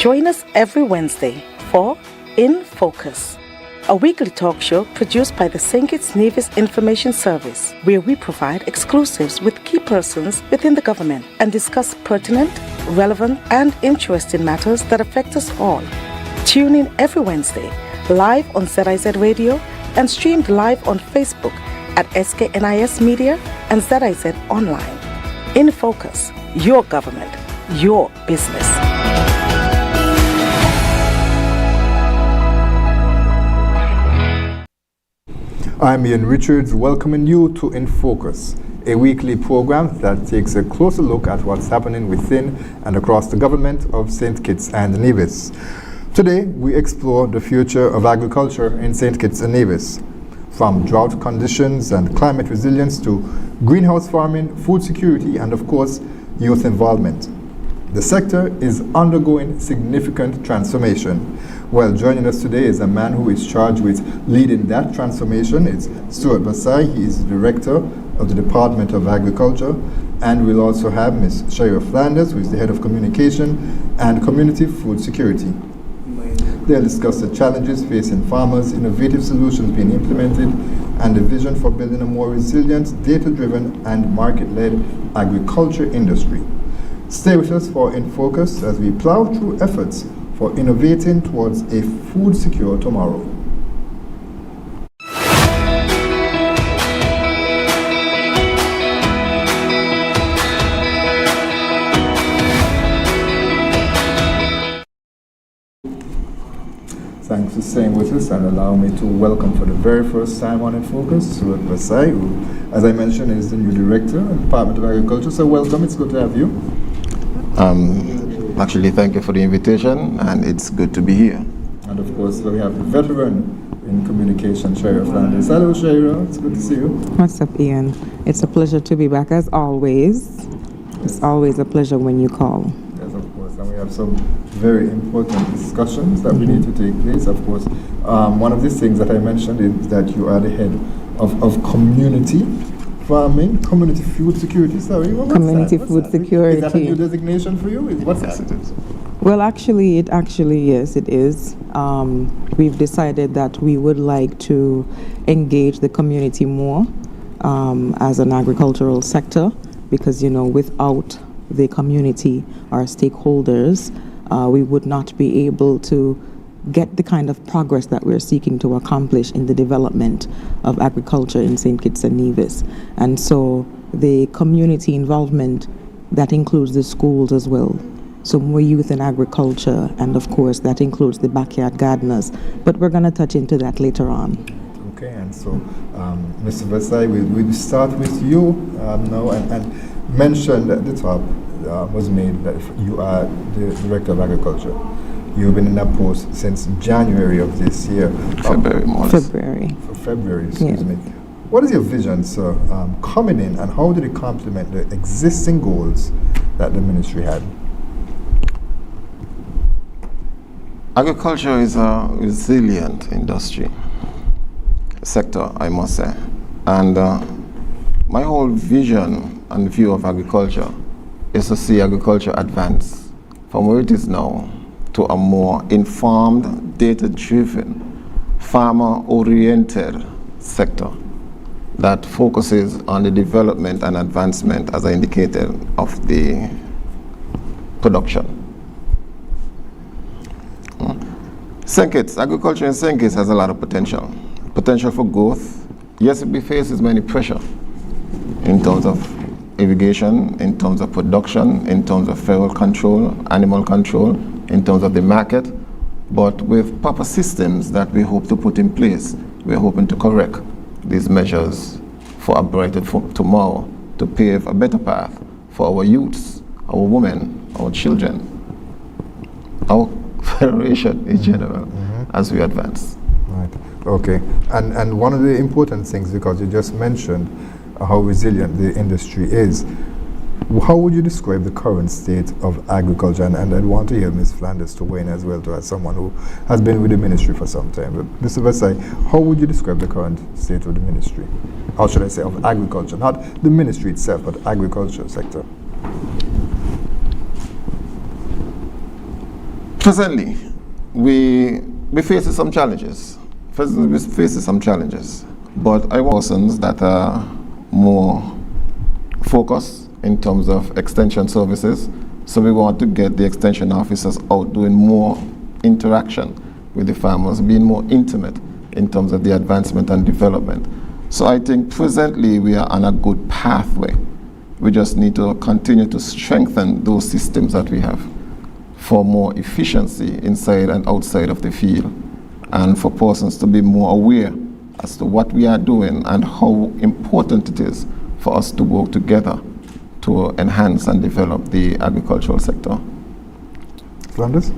Join us every Wednesday for InFocus, a weekly talk show produced by the St. Kitts Nevis Information Service, where we provide exclusives with key persons within the government and discuss pertinent, relevant, and interesting matters that affect us all. Tune in every Wednesday, live on ZIZ Radio and streamed live on Facebook at SKNIS Media and ZIZ Online. InFocus, your government, your business. I'm Ian Richards, welcoming you to InFocus, a weekly program that takes a closer look at what's happening within and across the government of St. Kitts and Nevis. Today, we explore the future of agriculture in St. Kitts and Nevis, from drought conditions and climate resilience to greenhouse farming, food security, and of course, youth involvement. The sector is undergoing significant transformation. Well, joining us today is a man who is charged with leading that transformation. It's Stuart Versailles. He is the Director of the Department of Agriculture. And we'll also have Ms. Chaira Flanders, who is the Head of Communication and Community Food Security. They'll discuss the challenges facing farmers, innovative solutions being implemented, and the vision for building a more resilient, data-driven, and market-led agriculture industry. Stay with us for InFocus as we plow through efforts for innovating towards a food-secure tomorrow. Thanks for staying with us and allow me to welcome for the very first time on InFocus, Stuart Versailles, who, as I mentioned, is the new Director of the Department of Agriculture. So welcome, it's good to have you. Actually, thank you for the invitation, and it's good to be here. And of course, we have the veteran in communication, Chaira Flanders. Hello, Chaira. It's good to see you. What's up, Ian? It's a pleasure to be back, as always. It's always a pleasure when you call. Yes, of course. And we have some very important discussions that we need to take place. Of course, one of these things that I mentioned is that you are the head of community farming, community food security. Sorry, community food security. Is that a new designation for you? What's that? Well, actually, yes, it is. We've decided that we would like to engage the community more as an agricultural sector, because, you know, without the community, our stakeholders, we would not be able to get the kind of progress that we're seeking to accomplish in the development of agriculture in St. Kitts and Nevis. And so the community involvement, that includes the schools as well. So more youth in agriculture, and of course that includes the backyard gardeners. But we're going to touch into that later on. Okay, and so Mr. Versailles, we'll start with you now, and mention at the top was made that you are the Director of Agriculture. You've been in that post since January of this year. February, excuse me. What is your vision, sir, coming in, and how did it complement the existing goals that the ministry had? Agriculture is a resilient industry, sector, I must say. And my whole vision and view of agriculture is to see agriculture advance from where it is now to a more informed, data-driven, farmer-oriented sector that focuses on the development and advancement, as I indicated, of the production. St. Kitts, agriculture in St. Kitts has a lot of potential for growth. Yes, it faces many pressure in terms of irrigation, in terms of production, in terms of feral control, animal control, in terms of the market, but with proper systems that we hope to put in place, we're hoping to correct these measures for a brighter tomorrow, to pave a better path for our youths, our women, our children, our federation in general, as we advance. Right. Okay. And one of the important things, because you just mentioned how resilient the industry is, how would you describe the current state of agriculture? And I'd want to hear Ms. Flanders to weigh in as well, as someone who has been with the ministry for some time. But Mr. Versailles, how would you describe the current state of the ministry? How should I say, of agriculture? Not the ministry itself, but agriculture sector. Presently, we face some challenges. Presently, we face some challenges, but I want persons that are more focused in terms of extension services. So we want to get the extension officers out doing more interaction with the farmers, being more intimate in terms of the advancement and development. So I think presently we are on a good pathway. We just need to continue to strengthen those systems that we have for more efficiency inside and outside of the field, and for persons to be more aware as to what we are doing and how important it is for us to work together to enhance and develop the agricultural sector. Flanders?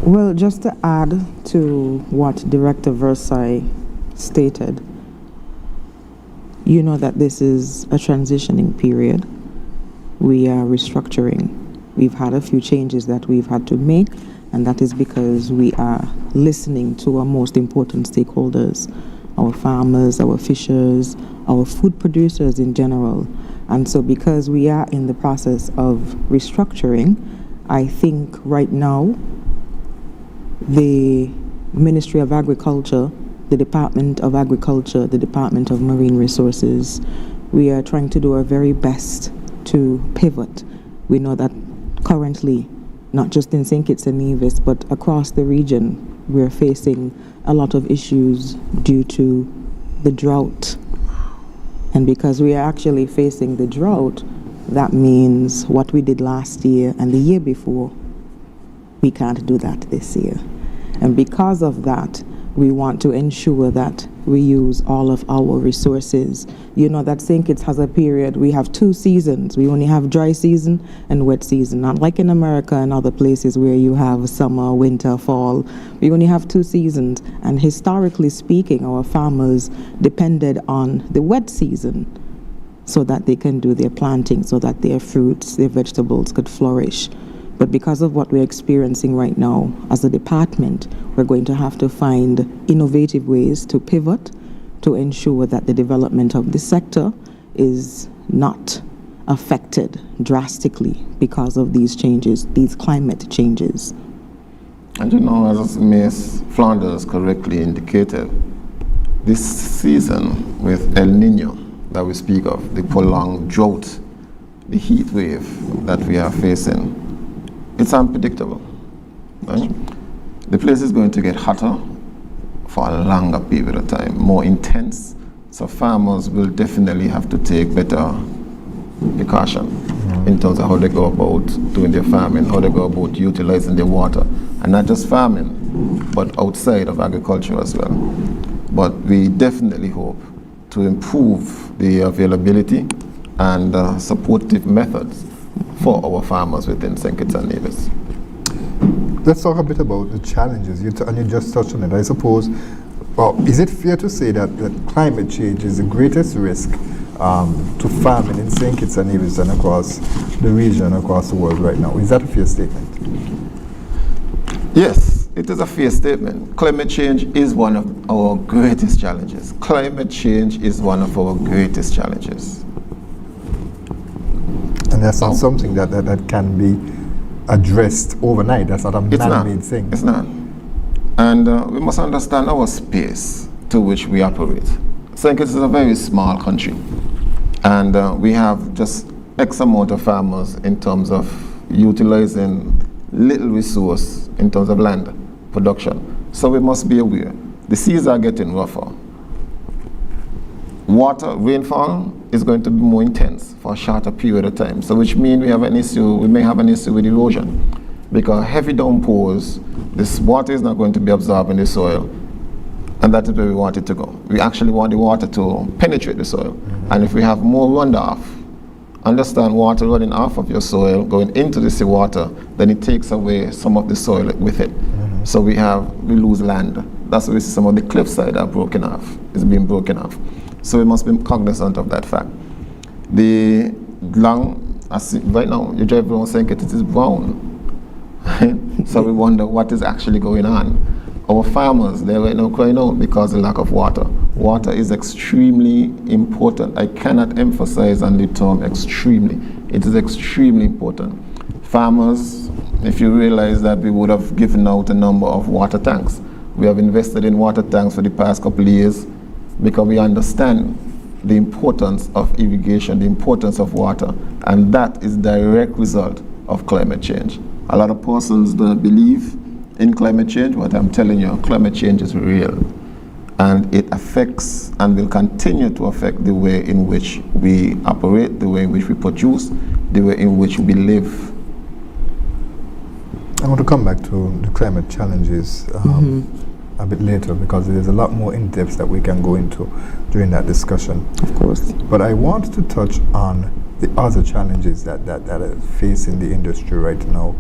Well, just to add to what Director Versailles stated, you know that this is a transitioning period. We are restructuring. We've had a few changes that we've had to make, and that is because we are listening to our most important stakeholders, our farmers, our fishers, our food producers in general. And so because we are in the process of restructuring, I think right now the Ministry of Agriculture, the Department of Agriculture, the Department of Marine Resources, we are trying to do our very best to pivot. We know that currently, not just in St. Kitts and Nevis, but across the region, we're facing a lot of issues due to the drought. And because we are actually facing the drought, that means what we did last year and the year before, we can't do that this year. And because of that, we want to ensure that we use all of our resources. You know that St. Kitts has a period, we have 2 seasons. We only have dry season and wet season. Not like in America and other places where you have summer, winter, fall. We only have 2 seasons. And historically speaking, our farmers depended on the wet season so that they can do their planting, so that their fruits, their vegetables could flourish. But because of what we're experiencing right now as a department, we're going to have to find innovative ways to pivot to ensure that the development of this sector is not affected drastically because of these changes, these climate changes. And you know, as Ms. Flanders correctly indicated, this season with El Nino that we speak of, the prolonged drought, the heat wave that we are facing, it's unpredictable, right? The place is going to get hotter for a longer period of time, more intense, so farmers will definitely have to take better precaution in terms of how they go about doing their farming, how they go about utilizing their water, and not just farming, but outside of agriculture as well. But we definitely hope to improve the availability and supportive methods for our farmers within St. Kitts and Nevis. Let's talk a bit about the challenges, and you just touched on it. I suppose, is it fair to say that climate change is the greatest risk to farming in St. Kitts and Nevis and across the region, across the world right now? Is that a fair statement? Yes, it is a fair statement. Climate change is one of our greatest challenges. Climate change is one of our greatest challenges. And that's not something that can be addressed overnight. That's not a man-made thing. It's not. And we must understand our space to which we operate. St. Kitts is a very small country. And we have just X amount of farmers in terms of utilizing little resource in terms of land production. So we must be aware. The seas are getting rougher. Water, rainfall is going to be more intense for a shorter period of time. So which means we may have an issue with erosion. Because heavy downpours, this water is not going to be absorbed in the soil. And that is where we want it to go. We actually want the water to penetrate the soil. And if we have more runoff, understand water running off of your soil, going into the seawater, then it takes away some of the soil with it. So we lose land. That's why we see some of the cliffside are broken off, is being broken off. So we must be cognizant of that fact. The right now, you drive around St. Kitts, it is brown. So we wonder what is actually going on. Our farmers, they're right now crying out because of the lack of water. Water is extremely important. I cannot emphasize on the term extremely. It is extremely important. Farmers, if you realize that we would have given out a number of water tanks. We have invested in water tanks for the past couple of years because we understand the importance of irrigation, the importance of water, and that is direct result of climate change. A lot of persons don't believe in climate change, but I'm telling you, climate change is real. And it affects and will continue to affect the way in which we operate, the way in which we produce, the way in which we live. I want to come back to the climate challenges a bit later, because there's a lot more in depth that we can go into during that discussion. Of course. But I want to touch on the other challenges that are facing the industry right now.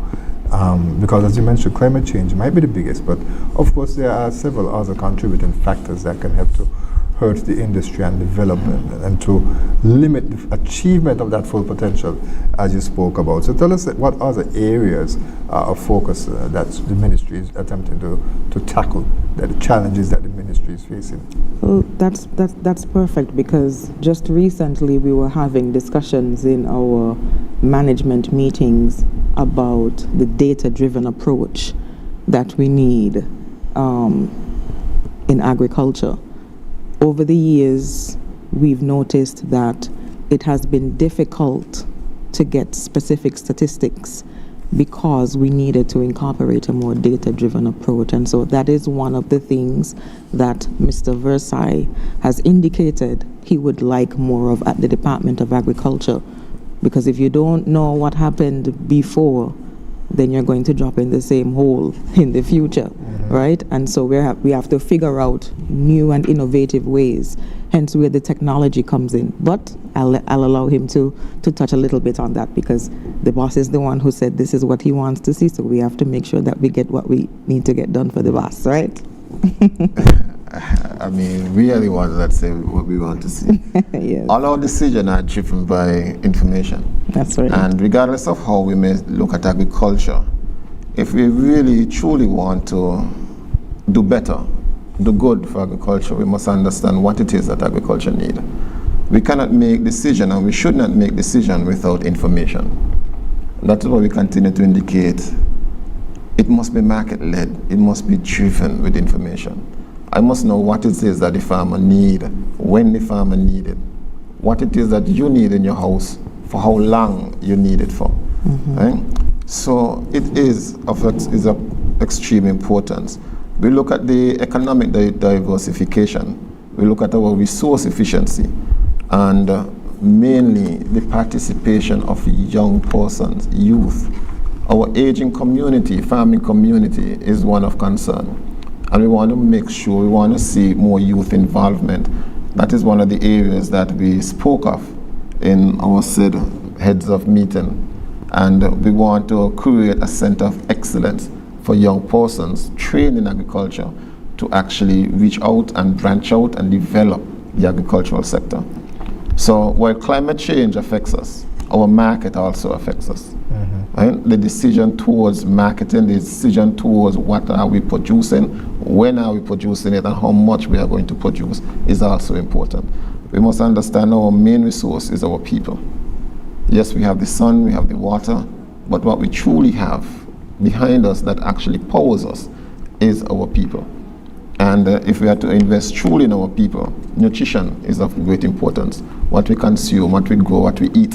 Because as you mentioned, climate change might be the biggest, but of course there are several other contributing factors that can help to hurt the industry and development and to limit the achievement of that full potential, as you spoke about. So tell us what other areas of focus that the ministry is attempting to tackle, the challenges that the ministry is facing. Well, that's perfect, because just recently we were having discussions in our management meetings about the data-driven approach that we need in agriculture. Over the years, we've noticed that it has been difficult to get specific statistics because we needed to incorporate a more data-driven approach. And so that is one of the things that Mr. Versailles has indicated he would like more of at the Department of Agriculture. Because if you don't know what happened before, then you're going to drop in the same hole in the future, right? And so we have to figure out new and innovative ways, hence where the technology comes in. But I'll allow him to touch a little bit on that, because the boss is the one who said this is what he wants to see, so we have to make sure that we get what we need to get done for the boss, right? I mean, we are the ones that say what we want to see. Yes. All our decisions are driven by information. That's right. And regardless of how we may look at agriculture, if we really truly want to do better, do good for agriculture, we must understand what it is that agriculture needs. We cannot make decisions, and we should not make decisions without information. That is why we continue to indicate it must be market-led, it must be driven with information. I must know what it is that the farmer needs, when the farmer needs it, what it is that you need in your house, for how long you need it for. Right? So it is of extreme importance. We look at the economic diversification, we look at our resource efficiency, and mainly the participation of young persons, youth. Our aging community, farming community, is one of concern. And we want to make sure, we want to see more youth involvement. That is one of the areas that we spoke of in our said heads of meeting. And we want to create a center of excellence for young persons trained in agriculture to actually reach out and branch out and develop the agricultural sector. So while climate change affects us, our market also affects us. Right? The decision towards marketing, the decision towards what are we producing, when are we producing it, and how much we are going to produce is also important. We must understand our main resource is our people. Yes, we have the sun, we have the water, but what we truly have behind us that actually powers us is our people. And if we are to invest truly in our people, nutrition is of great importance. What we consume, what we grow, what we eat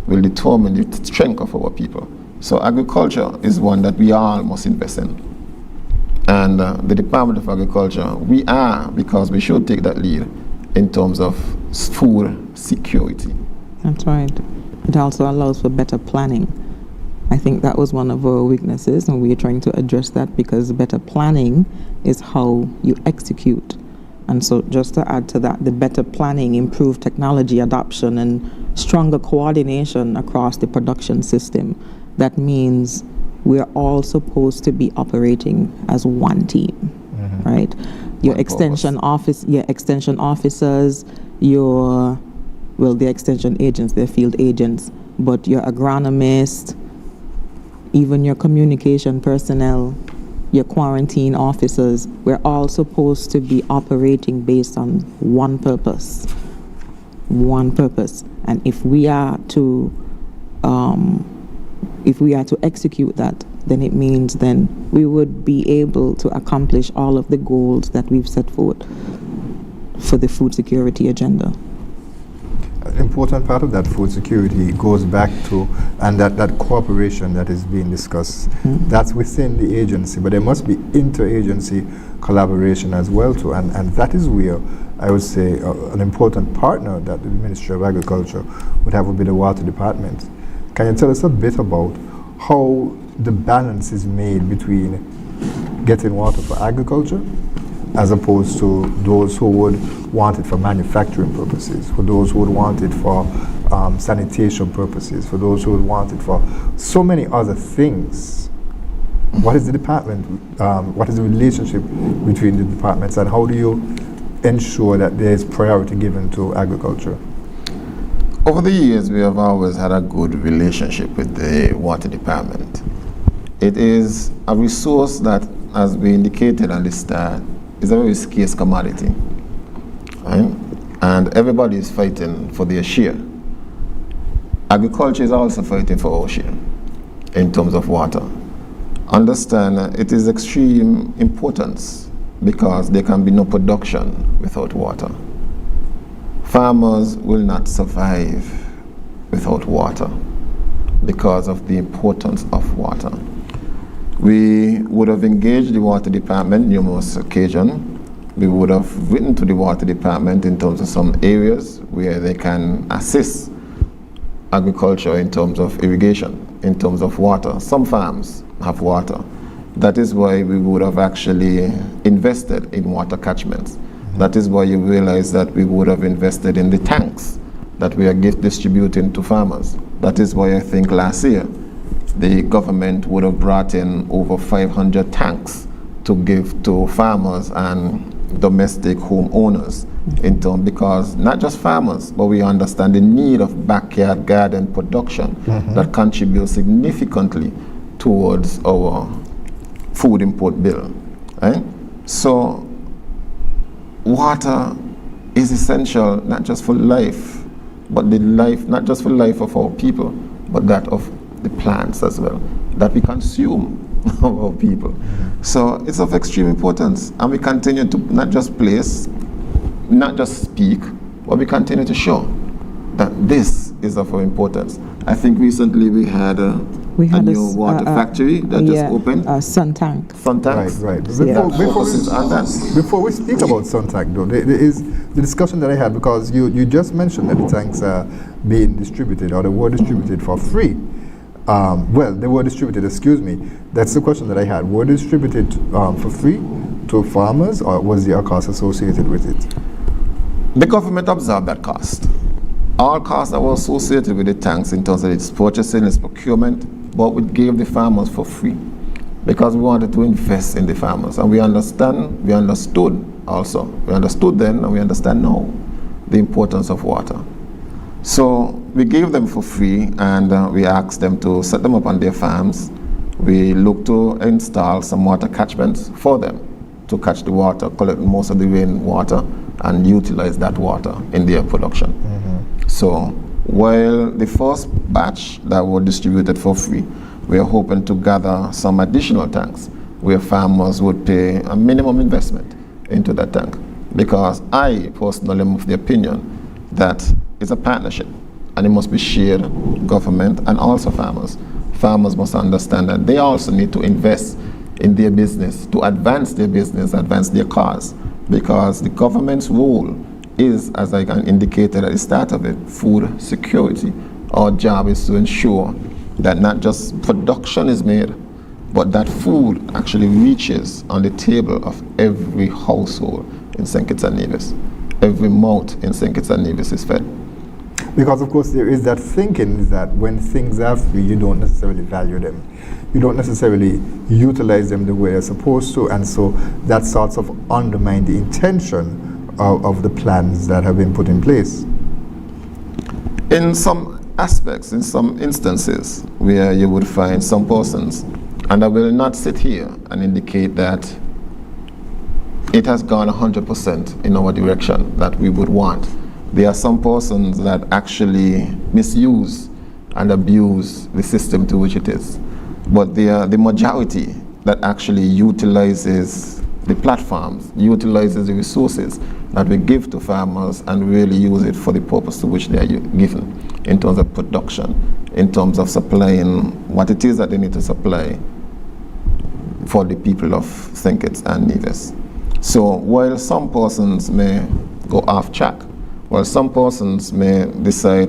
will determine the strength of our people. So agriculture is one that we all must invest in. And the Department of Agriculture, we are, because we should take that lead in terms of food security. That's right. It also allows for better planning. I think that was one of our weaknesses, and we're trying to address that, because better planning is how you execute. And so just to add to that, the better planning, improved technology adoption, and stronger coordination across the production system. That means we're all supposed to be operating as one team, right? Your extension officers, the extension agents, they're field agents, but your agronomists, even your communication personnel, your quarantine officers, we're all supposed to be operating based on one purpose. And if we are to execute that, then it means then we would be able to accomplish all of the goals that we've set forth for the food security agenda. An important part of that food security goes back to, and that cooperation that is being discussed, that's within the agency, but there must be interagency collaboration as well too, and that is where I would say an important partner that the Ministry of Agriculture would have would be the Water Department. Can you tell us a bit about how the balance is made between getting water for agriculture as opposed to those who would want it for manufacturing purposes, for those who would want it for sanitation purposes, for those who would want it for so many other things? What is the department, what is the relationship between the departments, and how do you ensure that there is priority given to agriculture? Over the years, we have always had a good relationship with the Water Department. It is a resource that, as we indicated at the start, is a very scarce commodity, right? And everybody is fighting for their share. Agriculture is also fighting for our share in terms of water. Understand it is extreme importance because there can be no production without water. Farmers will not survive without water because of the importance of water. We would have engaged the Water Department numerous occasions. We would have written to the Water Department in terms of some areas where they can assist agriculture in terms of irrigation, in terms of water. Some farms have water. That is why we would have actually invested in water catchments. That is why you realize that we would have invested in the tanks that we are distributing to farmers. That is why I think last year the government would have brought in over 500 tanks to give to farmers and domestic homeowners in turn, because not just farmers, but we understand the need of backyard garden production that contributes significantly towards our food import bill. Right? So water is essential not just for life, but the life, not just for life of our people, but that of the plants as well, that we consume of our people. So it's of extreme importance, and we continue to not just place, not just speak, but we continue to show that this is of importance. I think recently we had a new water factory that just opened. Sun tank. Sun tanks. Right. Before we speak about sun tank, though, there is the discussion that I had, because you just mentioned that the tanks are being distributed, or they were distributed for free. Well, they were distributed, excuse me. That's the question that I had. Were they distributed for free to farmers, or was there a cost associated with it? The government absorbed that cost. All costs that were associated with the tanks in terms of its purchasing, its procurement, but we gave the farmers for free because we wanted to invest in the farmers. And we understood also. We understood then and we understand now the importance of water. So we gave them for free, and we asked them to set them up on their farms. We looked to install some water catchments for them to catch the water, collect most of the rainwater, and utilize that water in their production. So while the first batch that were distributed for free, we are hoping to gather some additional tanks where farmers would pay a minimum investment into that tank. Because I personally am of the opinion that it's a partnership and it must be shared, government and also farmers. Farmers must understand that they also need to invest in their business, to advance their business, advance their cause, because the government's role is, as I indicated at the start of it, food security. Our job is to ensure that not just production is made, but that food actually reaches on the table of every household in St. Kitts and Nevis. Every mouth in St. Kitts and Nevis is fed. Because of course there is that thinking that when things are free, you don't necessarily value them. You don't necessarily utilize them the way they're supposed to, and so that sorts of undermine the intention of the plans that have been put in place. In some aspects, in some instances, where you would find some persons, and I will not sit here and indicate that it has gone 100% in our direction that we would want. There are some persons that actually misuse and abuse the system to which it is. but they are the majority that actually utilizes the platforms, utilizes the resources that we give to farmers and really use it for the purpose to which they are given, in terms of production, in terms of supplying what it is that they need to supply for the people of St. Kitts and Nevis. So while some persons may go off track, while some persons may decide,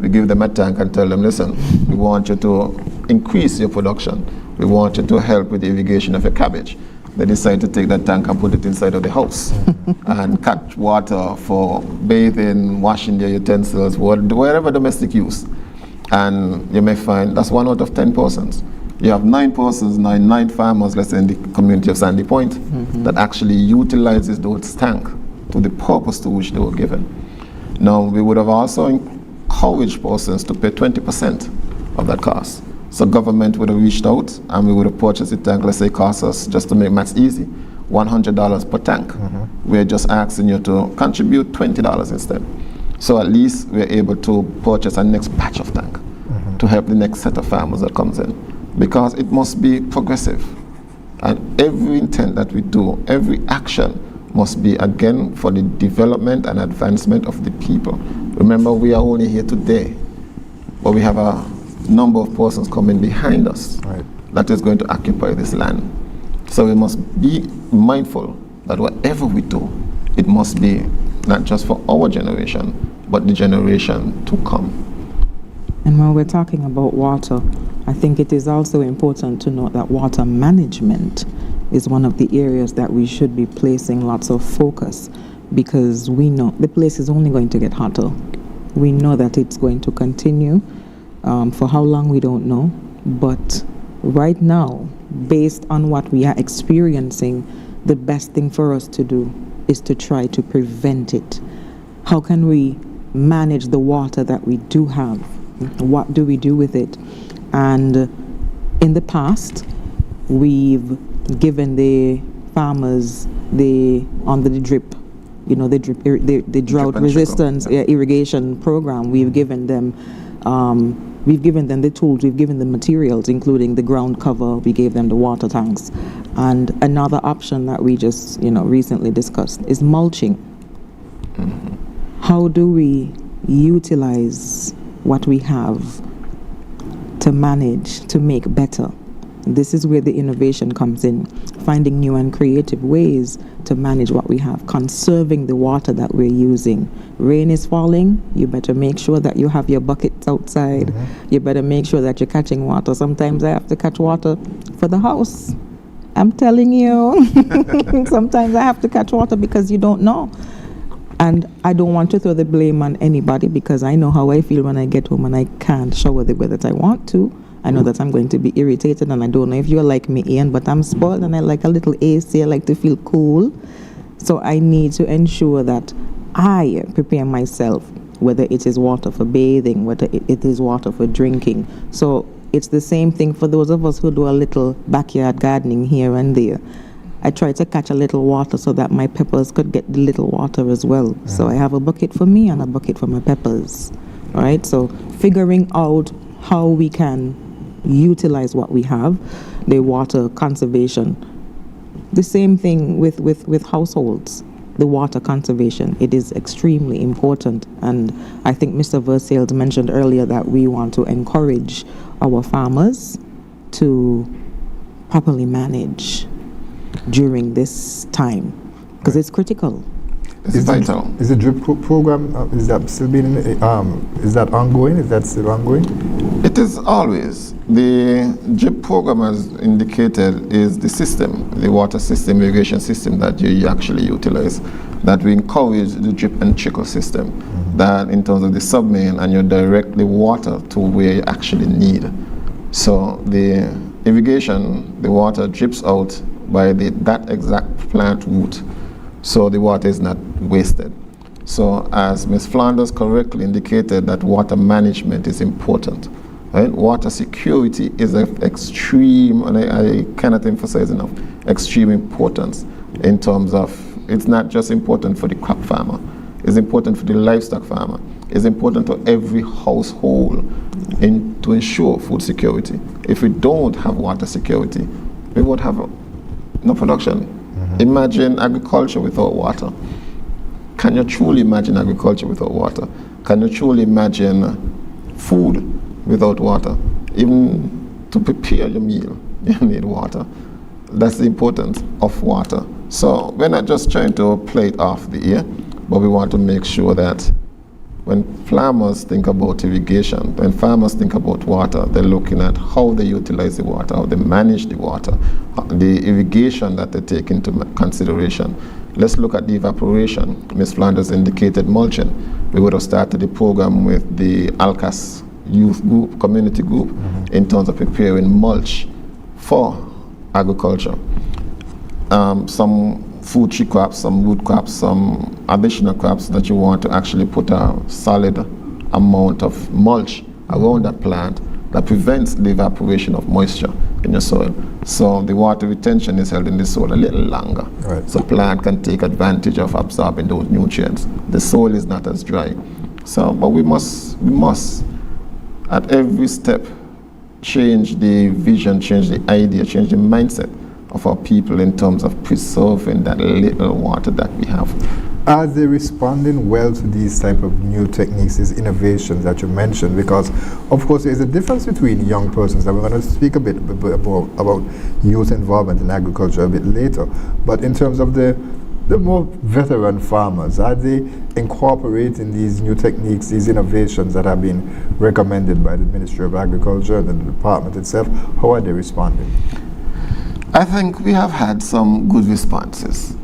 we give them a tank and tell them, listen, we want you to increase your production. We want you to help with the irrigation of your cabbage. They decide to take that tank and put it inside of the house and catch water for bathing, washing their utensils, wherever domestic use. And you may find that's 1 out of 10 persons. You have 9 persons, nine farmers, let's say in the community of Sandy Point, that actually utilizes those tanks to the purpose to which they were given. Now, we would have also encouraged persons to pay 20% of that cost. So government would have reached out and we would have purchased the tank, let's say it costs us, just to make maths easy, $100 per tank. We're just asking you to contribute $20 instead. So at least we're able to purchase a next batch of tank to help the next set of farmers that comes in. Because it must be progressive. And every intent that we do, every action must be, again, for the development and advancement of the people. Remember, we are only here today, but we have a number of persons coming behind us that is going to occupy this land. So we must be mindful that whatever we do, it must be not just for our generation, but the generation to come. And when we're talking about water, I think it is also important to note that water management is one of the areas that we should be placing lots of focus, because we know the place is only going to get hotter. We know that it's going to continue. For how long, we don't know. But right now, based on what we are experiencing, the best thing for us to do is to try to prevent it. How can we manage the water that we do have? What do we do with it? And in the past, we've given the farmers under the drip, the drought resistance irrigation program. We've given them the tools, we've given them materials, including the ground cover. We gave them the water tanks. And another option that we just recently discussed is mulching. How do we utilize what we have to manage, to make better? This is where the innovation comes in, finding new and creative ways to manage what we have, conserving the water that we're using. Rain is falling, you better make sure that you have your buckets outside. You better make sure that you're catching water. Sometimes I have to catch water for the house. I'm telling you. Sometimes I have to catch water because you don't know. And I don't want to throw the blame on anybody, because I know how I feel when I get home and I can't shower the way that I want to. I know that I'm going to be irritated, and I don't know if you're like me, Ian, but I'm spoiled and I like a little AC. I like to feel cool. So I need to ensure that I prepare myself, whether it is water for bathing, whether it is water for drinking. So it's the same thing for those of us who do a little backyard gardening here and there. I try to catch a little water so that my peppers could get the little water as well. So I have a bucket for me and a bucket for my peppers. All right, so figuring out how we can utilize what we have, the water conservation. The same thing with households, the water conservation. It is extremely important. And I think Mr. Versailles mentioned earlier that we want to encourage our farmers to properly manage during this time, because it's critical. It's vital. Is the drip program, is that still being, is that ongoing? Is that still ongoing? It is always. The drip program, as indicated, is the system, the water system, irrigation system that you actually utilize, that we encourage the drip and trickle system, that in terms of the submain, and you direct the water to where you actually need. So the irrigation, the water drips out by that exact plant root, so the water is not wasted. So as Ms. Flanders correctly indicated, that water management is important. Right? Water security is of extreme, and I cannot emphasize enough, extreme importance in terms of, it's not just important for the crop farmer, it's important for the livestock farmer, it's important to every household, into to ensure food security. If we don't have water security, we won't have no production. Imagine agriculture without water. Can you truly imagine agriculture without water? Can you truly imagine food without water? Even to prepare your meal, you need water. That's the importance of water. So we're not just trying to play it off the ear, but we want to make sure that when farmers think about irrigation, when farmers think about water, they're looking at how they utilize the water, how they manage the water, the irrigation that they take into consideration. Let's look at the evaporation. Ms. Flanders indicated mulching. We would have started the program with the ALCAS youth group, community group, in terms of preparing mulch for agriculture. Some food tree crops, some wood crops, some additional crops that you want to actually put a solid amount of mulch around that plant that prevents the evaporation of moisture in your soil. So the water retention is held in the soil a little longer. Right. So plant can take advantage of absorbing those nutrients. The soil is not as dry. So, but we must at every step change the vision, change the idea, change the mindset of our people in terms of preserving that little water that we have. Are they responding well to these type of new techniques, these innovations that you mentioned? Because, of course, there's a difference between young persons, and we're going to speak a bit about youth involvement in agriculture a bit later. But in terms of the more veteran farmers, are they incorporating these new techniques, these innovations that have been recommended by the Ministry of Agriculture and the department itself? How are they responding? I think we have had some good responses.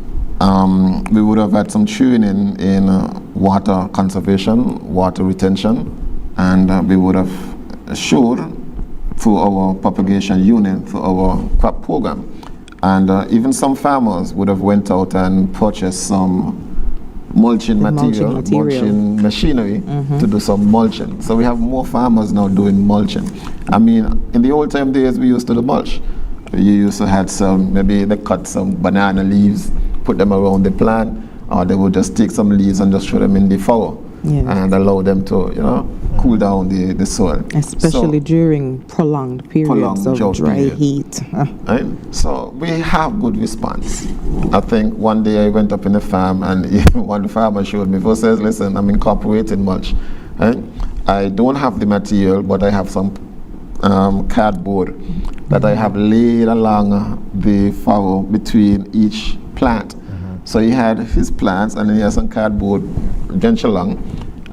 We would have had some training in water conservation, water retention, and we would have showed through our propagation unit, through our crop program. And even some farmers would have went out and purchased some mulching material, mulching machinery to do some mulching. So we have more farmers now doing mulching. I mean, in the old time days, we used to do mulch. You used to have some, maybe they cut some banana leaves, put them around the plant, or they would just take some leaves and just throw them in the furrow and allow them to, cool down the soil. Especially during prolonged periods of dry heat. Right? So we have good response. I think one day I went up in a farm and one farmer showed me, he says, listen, I'm incorporating mulch. Right? I don't have the material, but I have some cardboard that I have laid along the furrow between each plant. So he had his plants and then he has some cardboard drenched along,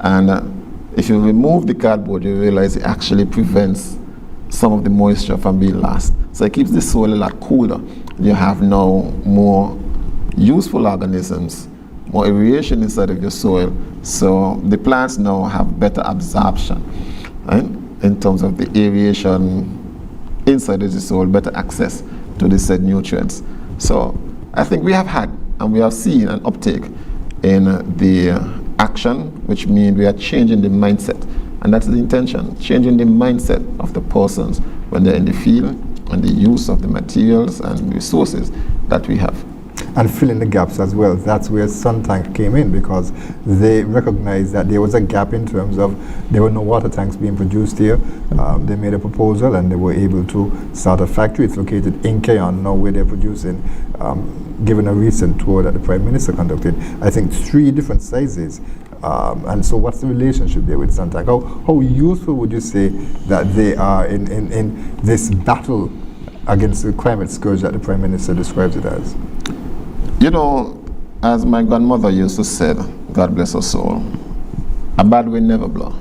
and if you remove the cardboard, you realize it actually prevents some of the moisture from being lost. So it keeps the soil a lot cooler. You have now more useful organisms, more aeration inside of your soil. So the plants now have better absorption, right? In terms of the aeration inside of the soil, better access to the said nutrients. So I think we have had and we have seen an uptake in the action, which means we are changing the mindset. And that's the intention, changing the mindset of the persons when they're in the field and the use of the materials and resources that we have. And filling the gaps as well. That's where Suntank came in, because they recognized that there was a gap in terms of there were no water tanks being produced here. They made a proposal and they were able to start a factory. It's located in Keyon now, where they're producing, given a recent tour that the Prime Minister conducted, I think 3 different sizes. And so what's the relationship there with Suntank? How useful would you say that they are in this battle against the climate scourge that the Prime Minister describes it as? As my grandmother used to say, God bless her soul, a bad wind never blow.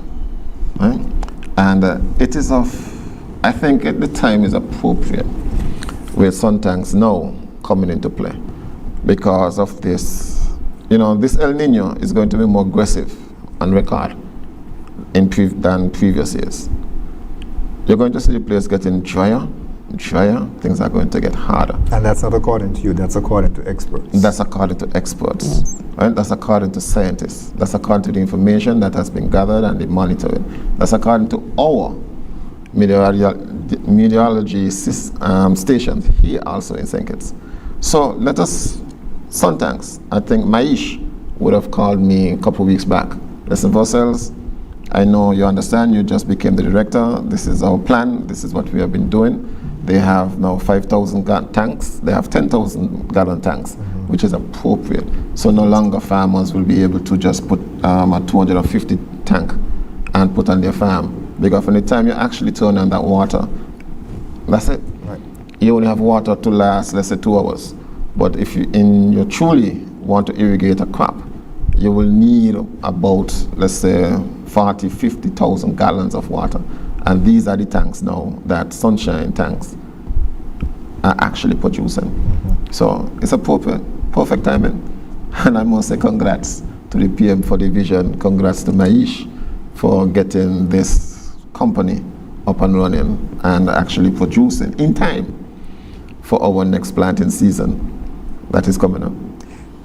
Right? And it is I think the time is appropriate with Suntanks now coming into play because of this. This El Nino is going to be more aggressive on record than previous years. You're going to see the place getting drier, things are going to get harder. And that's not according to you, that's according to experts. That's according to experts. Yes. Right? That's according to scientists. That's according to the information that has been gathered and the monitoring. That's according to our meteorology stations here also in St. Kitts. So let us, Suntanks, I think Maish would have called me a couple of weeks back. Listen, Versailles, I know you understand, you just became the director. This is our plan. This is what we have been doing. They have now 5,000 tanks. They have 10,000 gallon tanks, which is appropriate. So no longer farmers will be able to just put a 250 tank and put on their farm. Because from the time you actually turn on that water, that's it. Right. You only have water to last, let's say, 2 hours. But if you truly want to irrigate a crop, you will need about, let's say, 40, 50,000 gallons of water. And these are the tanks now that Sunshine tanks are actually producing. So it's appropriate, perfect timing. And I must say congrats to the PM for the vision. Congrats to Maish for getting this company up and running and actually producing in time for our next planting season that is coming up.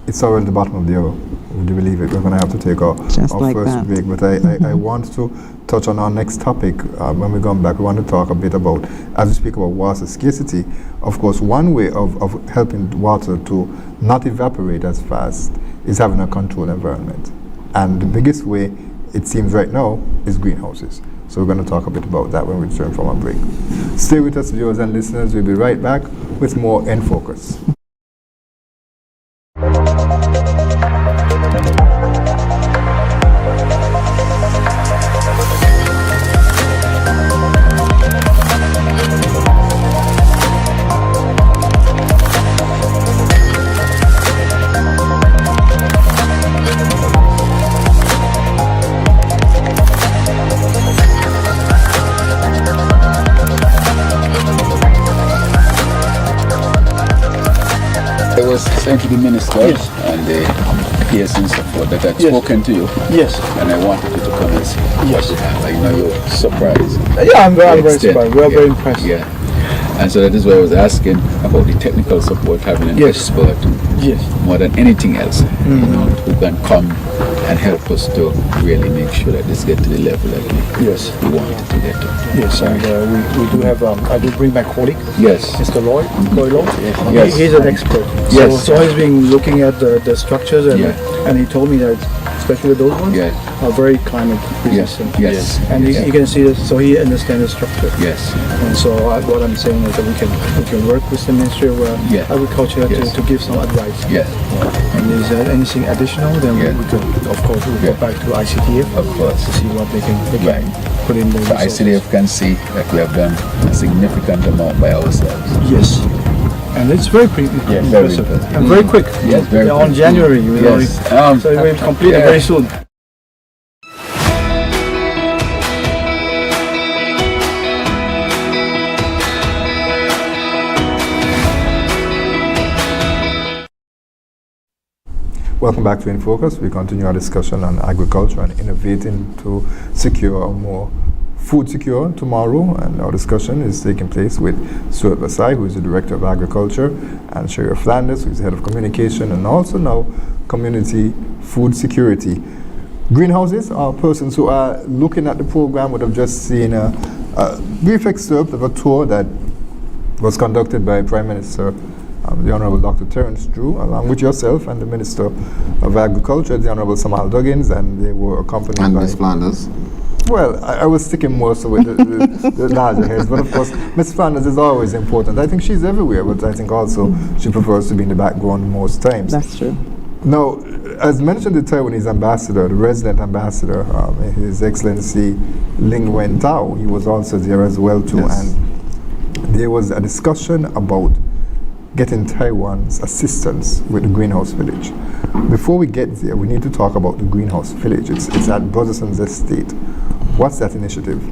It's already the bottom of the hour. Would you believe it? We're going to have to take our like first that. break. But I want to touch on our next topic. When we come back, we want to talk a bit about, as we speak about water scarcity, of course, one way of helping water to not evaporate as fast is having a controlled environment. And the biggest way, it seems right now, is greenhouses. So we're going to talk a bit about that when we return from our break. Stay with us, viewers and listeners. We'll be right back with more InFocus. I was sent to the minister and the PSN support that I'd spoken to you. Yes. And I wanted you to come and see. Yes. I know you're surprised. Yeah, I'm very extent. surprised. We are very impressed. Yeah. And so that is why I was asking about the technical support, having an expert Yes. more than anything else, you know, who can come and help us to really make sure that this get to the level that Yes. we want it to get to. Yes, and we do have, I do bring my colleague, Yes. Mr. Lloyd Law. Yes. He's an expert. Yes. So he's been looking at the structures and he told me that especially those ones Yeah. are very climate resistant. Yes. And you can see this, so he understands the structure. Yes. And so what I'm saying is that we can work with the Ministry of Agriculture to give some advice. Yes. And is there anything additional, then Yeah. we could, of course, we'll Yeah. go back to ICTF Of course. to see what they can Right. put in the So resources. ICDF can see that we have done a significant amount by ourselves. Yes. And it's very very impressive. impressive. And very quick. Yes, very On quick. January, we know Yes. it. So it will complete yeah. very soon. Welcome back to InFocus. We continue our discussion on agriculture and innovating to secure a more food secure tomorrow. And our discussion is taking place with Stuart Versailles, who is the Director of Agriculture, and Chaira Flanders, who is the Head of Communication, and also now Community Food Security. Greenhouses are persons who are looking at the program would have just seen a brief excerpt of a tour that was conducted by Prime Minister the Honourable Dr. Terence Drew, along with yourself and the Minister of Agriculture, the Honourable Samal Duggins, and they were accompanied And by Ms. Flanders. Well, I was sticking more so with the larger heads, but of course, Ms. Flanders is always important. I think she's everywhere, but I think also she prefers to be in the background most times. That's true. Now, as mentioned, the Taiwanese ambassador, the resident ambassador, His Excellency Ling Wen Tao, he was also there as well too, Yes. and there was a discussion about getting Taiwan's assistance with the greenhouse village. Before we get there, we need to talk about the greenhouse village. It's at Brotherson's estate. What's that initiative?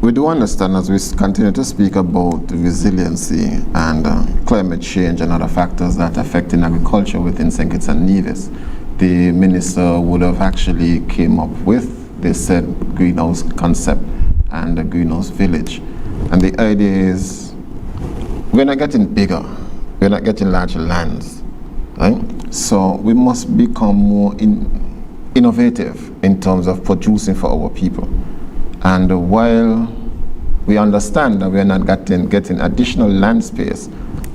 We do understand as we continue to speak about resiliency and climate change and other factors that affect in agriculture within St. Kitts and Nevis, the minister would have actually came up with the said greenhouse concept and the greenhouse village. And the idea is we're not getting bigger, we're not getting larger lands, right? So we must become more innovative in terms of producing for our people. And while we understand that we are not getting additional land space,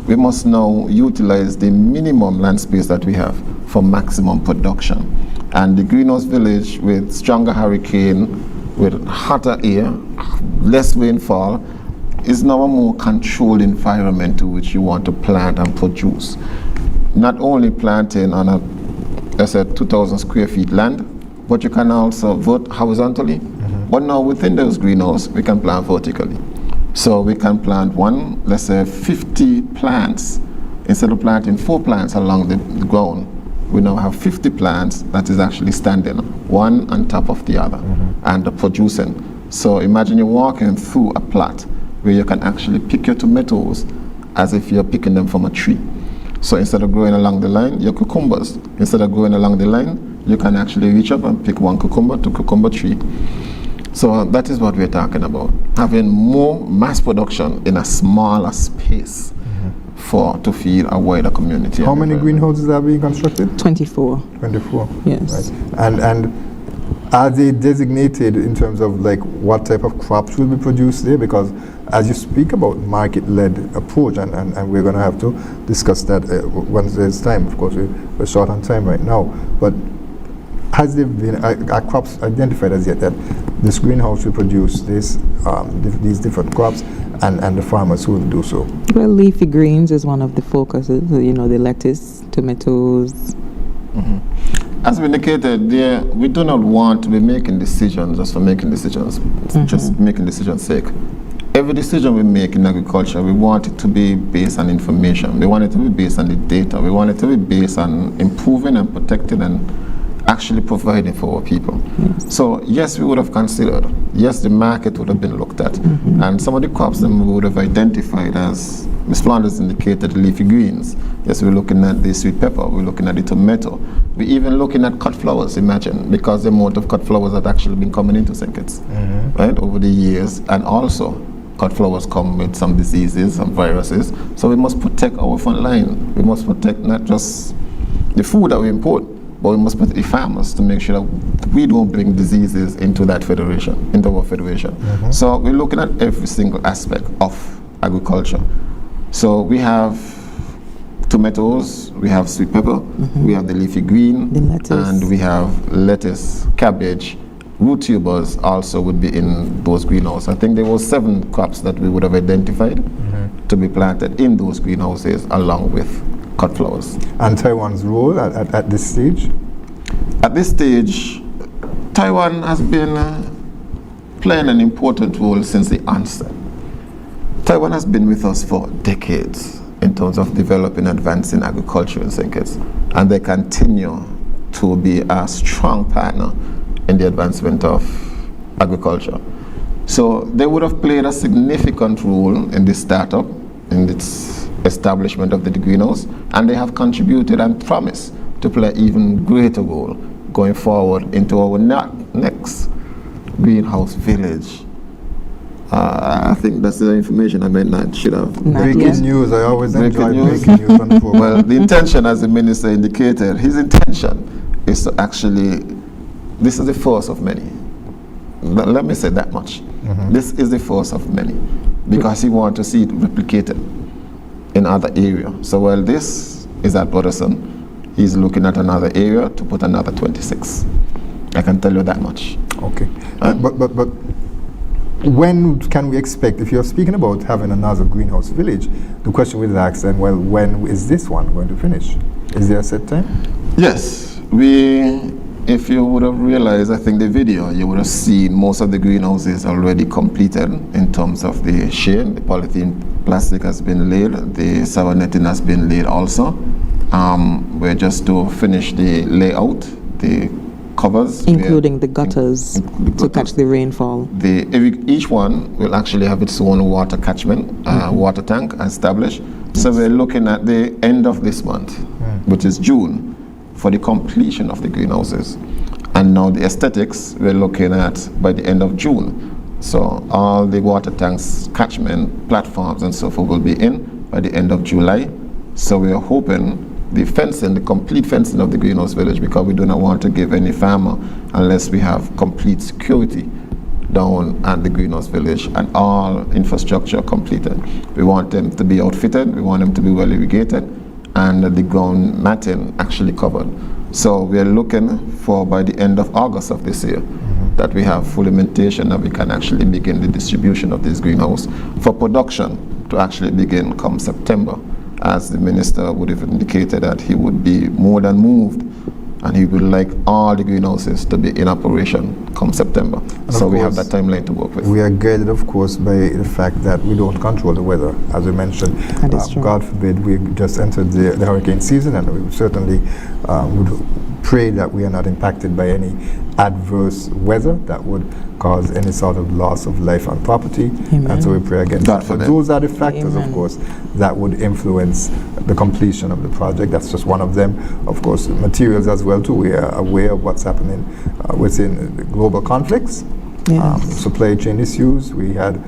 we must now utilize the minimum land space that we have for maximum production. And the greenhouse village with stronger hurricane, with hotter air, less rainfall, is now a more controlled environment to which you want to plant and produce. Not only planting on a, let's say, 2,000 square feet land, but you can also vote horizontally. But now within those greenhouses, we can plant vertically. So we can plant one, let's say 50 plants. Instead of planting 4 plants along the ground, we now have 50 plants that is actually standing, one on top of the other, and producing. So imagine you're walking through a plot where you can actually pick your tomatoes as if you're picking them from a tree. So instead of growing along the line, your cucumbers. Instead of growing along the line, you can actually reach up and pick one cucumber to cucumber tree. So that is what we're talking about. Having more mass production in a smaller space to feed a wider community. How many greenhouses are being constructed? 24. 24. Yes. Right. And are they designated in terms of like what type of crops will be produced there? Because as you speak about market-led approach, and we're going to have to discuss that once there's time. Of course, we're short on time right now. But has there been are crops identified as yet that this greenhouse will produce these different crops, and the farmers who will do so? Well, leafy greens is one of the focuses. You know, the lettuce, tomatoes. As we indicated, we do not want to be making decisions just for making decisions, just making decisions sake. Every decision we make in agriculture, we want it to be based on information. We want it to be based on the data. We want it to be based on improving and protecting and actually providing for our people. So yes, we would have considered, yes, the market would have been looked at, and some of the crops that we would have identified as Ms. Flanders indicated, leafy greens. Yes, we're looking at the sweet pepper, we're looking at the tomato, we're even looking at cut flowers, imagine, because the amount of cut flowers that actually been coming into St. Kitts, right, over the years, and also cut flowers come with some diseases, some viruses, so we must protect our front line. We must protect not just the food that we import, but we must protect the farmers to make sure that we don't bring diseases into that federation, into our federation. So we're looking at every single aspect of agriculture. So we have tomatoes, we have sweet pepper, we have the leafy green, and we have lettuce, cabbage, root tubers also would be in those greenhouses. I think there were 7 crops that we would have identified to be planted in those greenhouses along with cut flowers. And Taiwan's role at this stage? At this stage, Taiwan has been playing an important role since the onset. Taiwan has been with us for decades in terms of developing and advancing agriculture in St. Kitts, and they continue to be a strong partner in the advancement of agriculture. So they would have played a significant role in this startup, in its establishment of the greenhouse, and they have contributed and promised to play an even greater role going forward into our next greenhouse village. I think that's the information I meant not should have. Breaking news, I always enjoy breaking news on the program. Well, the intention, as the minister indicated, his intention is to actually, this is the first of many. Let me say that much. This is the first of many, because he wants to see it replicated in other areas. So while this is at Bodderson, he's looking at another area to put another 26. I can tell you that much. Okay. But when can we expect, if you're speaking about having another greenhouse village, the question will ask then, well, when is this one going to finish? Is there a set time? Yes. If you would have realized, I think the video, you would have seen most of the greenhouses already completed in terms of the shade. The polythene plastic has been laid, the sour netting has been laid also. We're just to finish the layout, the covers. Including the gutters to catch the rainfall. Each one will actually have its own water catchment, water tank established. So we're looking at the end of this month, which is June, for the completion of the greenhouses. And now the aesthetics we're looking at by the end of June. So all the water tanks, catchment, platforms and so forth will be in by the end of July. So we are hoping the fencing, the complete fencing of the greenhouse village, because we do not want to give any farmer unless we have complete security down at the greenhouse village and all infrastructure completed. We want them to be outfitted, we want them to be well irrigated, and the ground matting actually covered. So we are looking for, by the end of August of this year, that we have full implementation, that we can actually begin the distribution of this greenhouse for production to actually begin come September, as the minister would have indicated that he would be more than moved and he would like all the greenhouses to be in operation come September. So we have that timeline to work with. We are guided, of course, by the fact that we don't control the weather, as we mentioned. God forbid we just entered the hurricane season, and we certainly would pray that we are not impacted by any adverse weather that would cause any sort of loss of life and property. Amen. And so we pray against that. But those are the factors, Amen. of course, that would influence the completion of the project. That's just one of them. Of course, materials as well too. We are aware of what's happening within the global conflicts. Yes. Supply chain issues. We had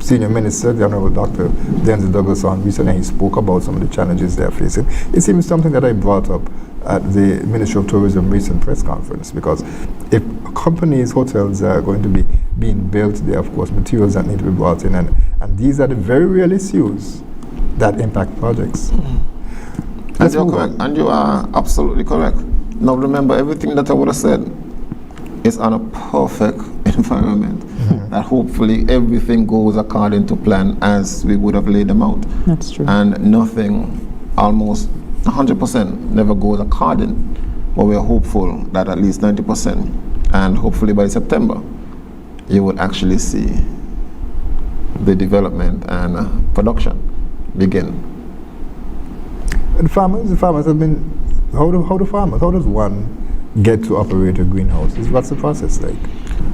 Senior Minister, the Honorable Dr. Denzel Douglas on recently. He spoke about some of the challenges they're facing. It's even something that I brought up at the Ministry of Tourism recent press conference, because if companies, hotels are going to be being built, there are of course materials that need to be brought in, and these are the very real issues that impact projects. And you're correct, and you are absolutely correct. Now remember, everything that I would have said is on a perfect environment, that hopefully everything goes according to plan as we would have laid them out. That's true. And nothing, almost 100% never goes according, but we're hopeful that at least 90%, and hopefully by September you would actually see the development and production begin. And the farmers have been, how does one get to operate a greenhouse? What's the process like?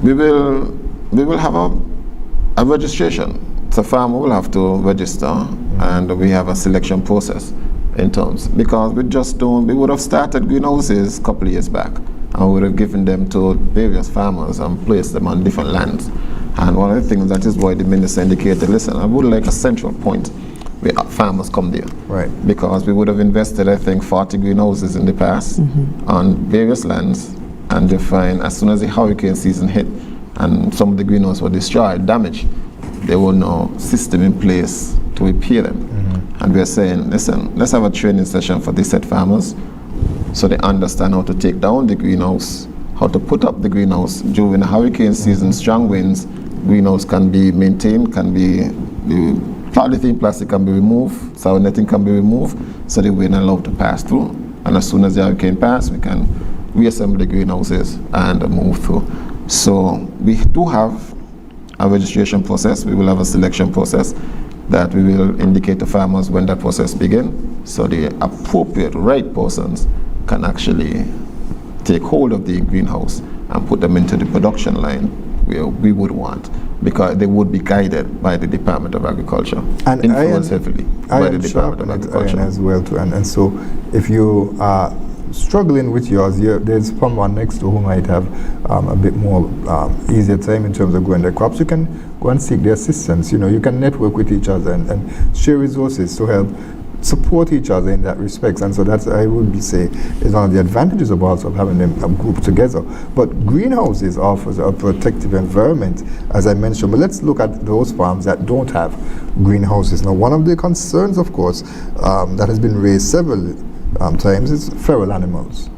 We will have a registration. So farmer will have to register, and we have a selection process in terms, because we would have started greenhouses a couple of years back, and we would have given them to various farmers and placed them on different lands. And one of the things, that is why the minister indicated, listen, I would like a central point where farmers come there. Right. Because we would have invested, I think, 40 greenhouses in the past on various lands, and you find as soon as the hurricane season hit and some of the greenhouses were destroyed, damaged, there was no system in place to repair them. And we're saying, listen, let's have a training session for these set farmers so they understand how to take down the greenhouse, how to put up the greenhouse during the hurricane season, strong winds. Greenhouse can be maintained, can be, the polythene plastic can be removed, soil netting can be removed, so the wind allowed to pass through. And as soon as the hurricane passes, we can reassemble the greenhouses and move through. So we do have a registration process. We will have a selection process that we will indicate to farmers when that process begins, so the appropriate right persons can actually take hold of the greenhouse and put them into the production line where we would want, because they would be guided by the Department of Agriculture, and influenced heavily by the Department of Agriculture as well too. And so if you are struggling with yours, there's someone next to who might have a bit more easier time in terms of growing their crops. You can go and seek their assistance. You can network with each other and share resources to help support each other in that respect. And so that's, I would say, is one of the advantages of also having them grouped together. But greenhouses offers a protective environment, as I mentioned. But let's look at those farms that don't have greenhouses. Now, one of the concerns, of course, that has been raised several times is feral animals.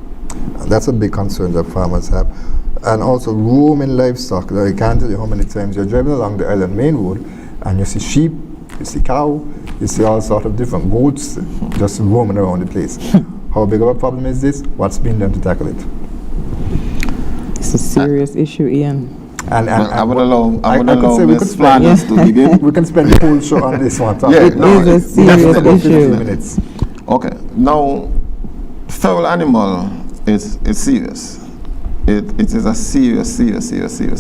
That's a big concern that farmers have. And also roaming livestock. I can't tell you how many times you're driving along the Island Main Road and you see sheep, you see cow, you see all sorts of different goats just roaming around the place. How big of a problem is this? What's been done to tackle it? It's a serious issue, Ian. And I would allow Ms. Flanders to begin. We can spend the whole show on this one. It is a serious issue. Minutes. Okay, now feral animal is serious. It is a serious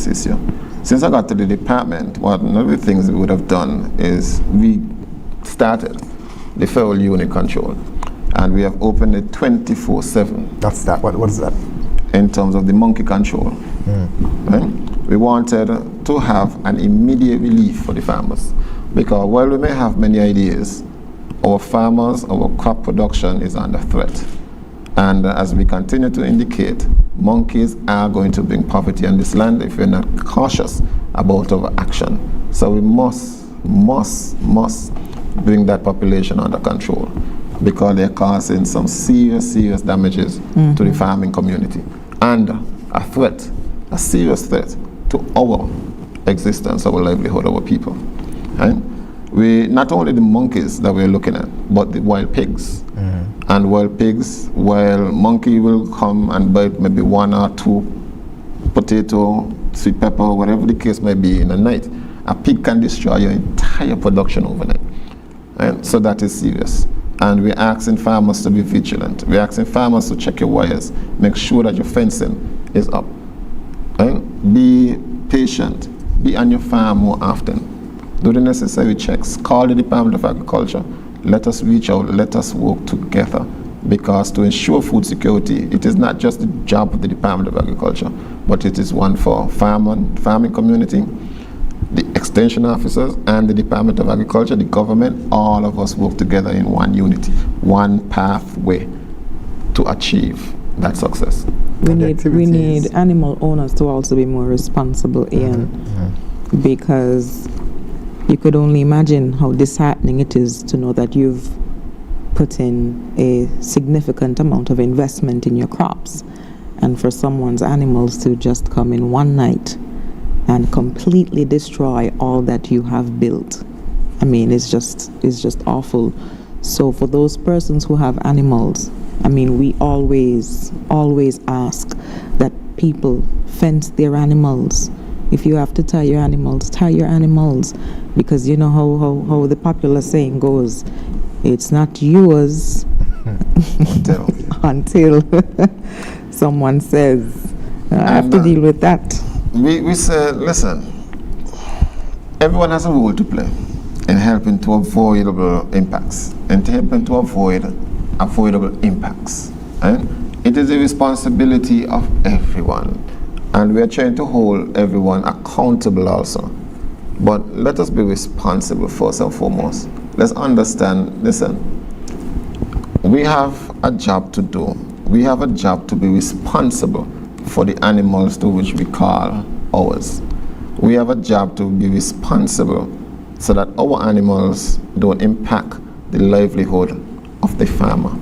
issue. Since I got to the department, one of the things we would have done is we started the feral unit control, and we have opened it 24/7. That's that. What is that? In terms of the monkey control. Right? We wanted to have an immediate relief for the farmers, because while we may have many ideas, our farmers, our crop production is under threat. And as we continue to indicate, monkeys are going to bring poverty on this land if we're not cautious about our action. So we must bring that population under control. because they're causing some serious damages to the farming community and a threat, a serious threat to our existence, our livelihood, our people. Right? We not only the monkeys that we're looking at, but the wild pigs. And wild pigs, while monkey will come and bite maybe 1 or 2 potato, sweet pepper, whatever the case may be in a night, a pig can destroy your entire production overnight. Right? So that is serious. And we're asking farmers to be vigilant. We're asking farmers to check your wires, make sure that your fencing is up. Right? Be patient. Be on your farm more often. Do the necessary checks. Call the Department of Agriculture. Let us reach out. Let us work together. Because to ensure food security, it is not just the job of the Department of Agriculture, but it is one for farming community, the extension officers, and the Department of Agriculture, the government. All of us work together in one unity, one pathway to achieve that success. We need animal owners to also be more responsible, Ian, because you could only imagine how disheartening it is to know that you've put in a significant amount of investment in your crops, and for someone's animals to just come in one night and completely destroy all that you have built. I mean, it's just awful. So for those persons who have animals, I mean, we always ask that people fence their animals. If you have to tie your animals, because you know how the popular saying goes, it's not yours until someone says, I have to deal with that. We said, listen, everyone has a role to play in helping to avoidable impacts and helping to avoid avoidable impacts. Right? It is a responsibility of everyone, and we are trying to hold everyone accountable also. But let us be responsible first and foremost. Let's understand, listen, we have a job to do. We have a job to be responsible for the animals to which we call ours. We have a job to be responsible so that our animals don't impact the livelihood of the farmer.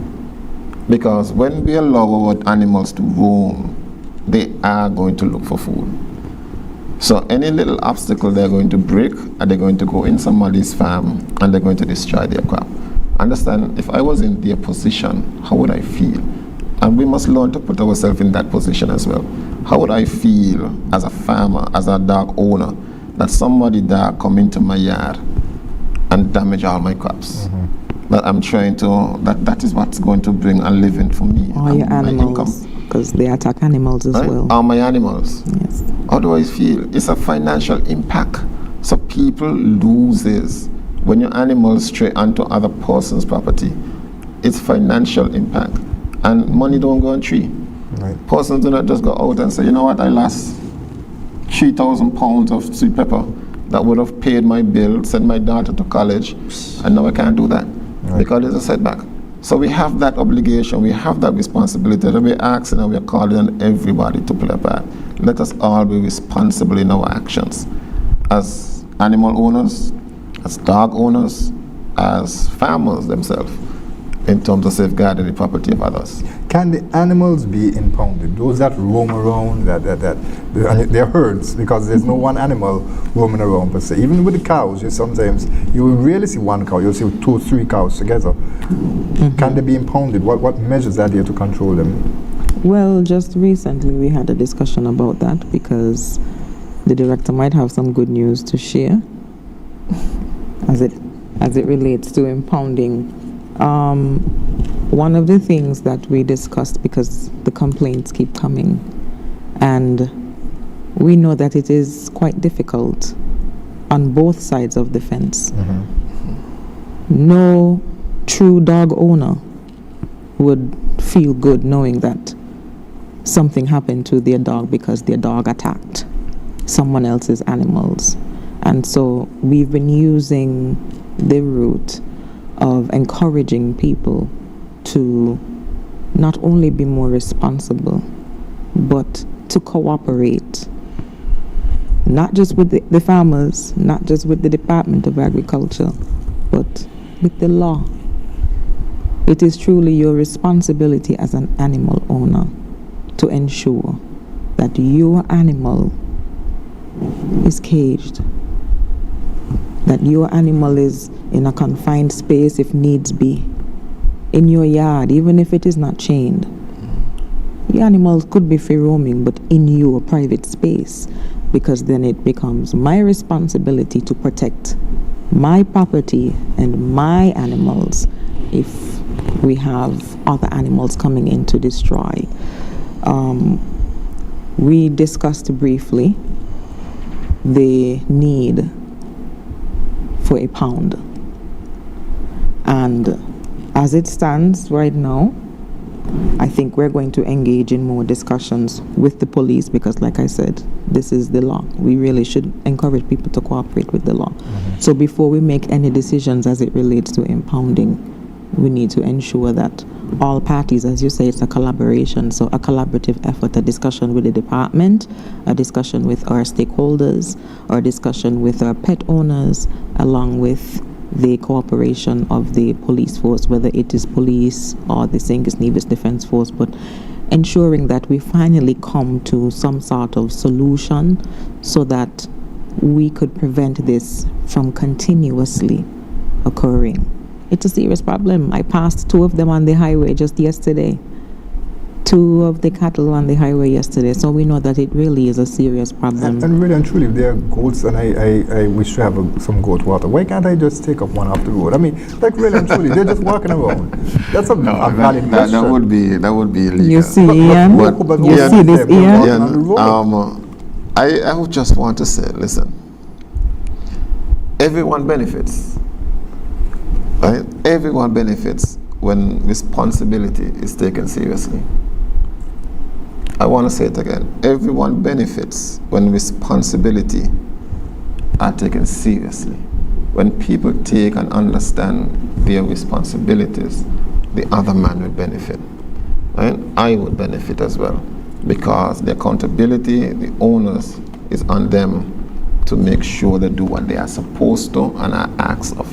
Because when we allow our animals to roam, they are going to look for food. So any little obstacle they're going to break, and they're going to go in somebody's farm and they're going to destroy their crop. Understand, if I was in their position, how would I feel? And we must learn to put ourselves in that position as well. How would I feel as a farmer, as a dog owner, that somebody dog come into my yard and damage all my crops? That I'm trying to, that is what's going to bring a living for me. All your animals, because they attack animals as well. All my animals. Yes. How do I feel? It's a financial impact. So people loses when your animals stray onto other person's property. It's financial impact. And money don't go on tree. Right. Persons do not just go out and say, you know what, I lost 3,000 pounds of sweet pepper that would have paid my bill, sent my daughter to college, and now I can't do that because there's a setback. So we have that obligation, we have that responsibility that we're asking and we're calling on everybody to play a part. Let us all be responsible in our actions as animal owners, as dog owners, as farmers themselves, in terms of safeguarding the property of others. Can the animals be impounded? Those that roam around, they're herds, because there's no one animal roaming around per se. Even with the cows, you will rarely see one cow, you'll see 2 or 3 cows together. Can they be impounded? What measures are there to control them? Well, just recently we had a discussion about that, because the director might have some good news to share as it relates to impounding. One of the things that we discussed, because the complaints keep coming, and we know that it is quite difficult on both sides of the fence. No true dog owner would feel good knowing that something happened to their dog because their dog attacked someone else's animals. And so we've been using the route of encouraging people to not only be more responsible, but to cooperate, not just with the farmers, not just with the Department of Agriculture, but with the law. It is truly your responsibility as an animal owner to ensure that your animal is caged, that your animal is in a confined space if needs be, in your yard, even if it is not chained. Your animals could be free roaming, but in your private space, because then it becomes my responsibility to protect my property and my animals if we have other animals coming in to destroy. We discussed briefly the need for a pound. And as it stands right now, I think we're going to engage in more discussions with the police because, like I said, this is the law. We really should encourage people to cooperate with the law. So before we make any decisions as it relates to impounding, we need to ensure that all parties, as you say, it's a collaboration, so a collaborative effort, a discussion with the department, a discussion with our stakeholders, or a discussion with our pet owners, along with the cooperation of the police force, whether it is police or the St. Kitts Nevis Defense Force, but ensuring that we finally come to some sort of solution so that we could prevent this from continuously occurring. It's a serious problem. I passed 2 of them on the highway just yesterday. 2 of the cattle on the highway yesterday. So we know that it really is a serious problem. And really and truly, if there are goats and I wish to have some goat water, why can't I just take up one off the road? I mean, like really and truly, they're just walking around. That's a valid question. That would be illegal. You see, Ian? You see this, Ian? I would just want to say, listen, everyone benefits. Right? Everyone benefits when responsibility is taken seriously. I want to say it again. Everyone benefits when responsibility are taken seriously. When people take and understand their responsibilities, the other man will benefit. Right? I would benefit as well, because the accountability, the onus is on them to make sure they do what they are supposed to and are asked of.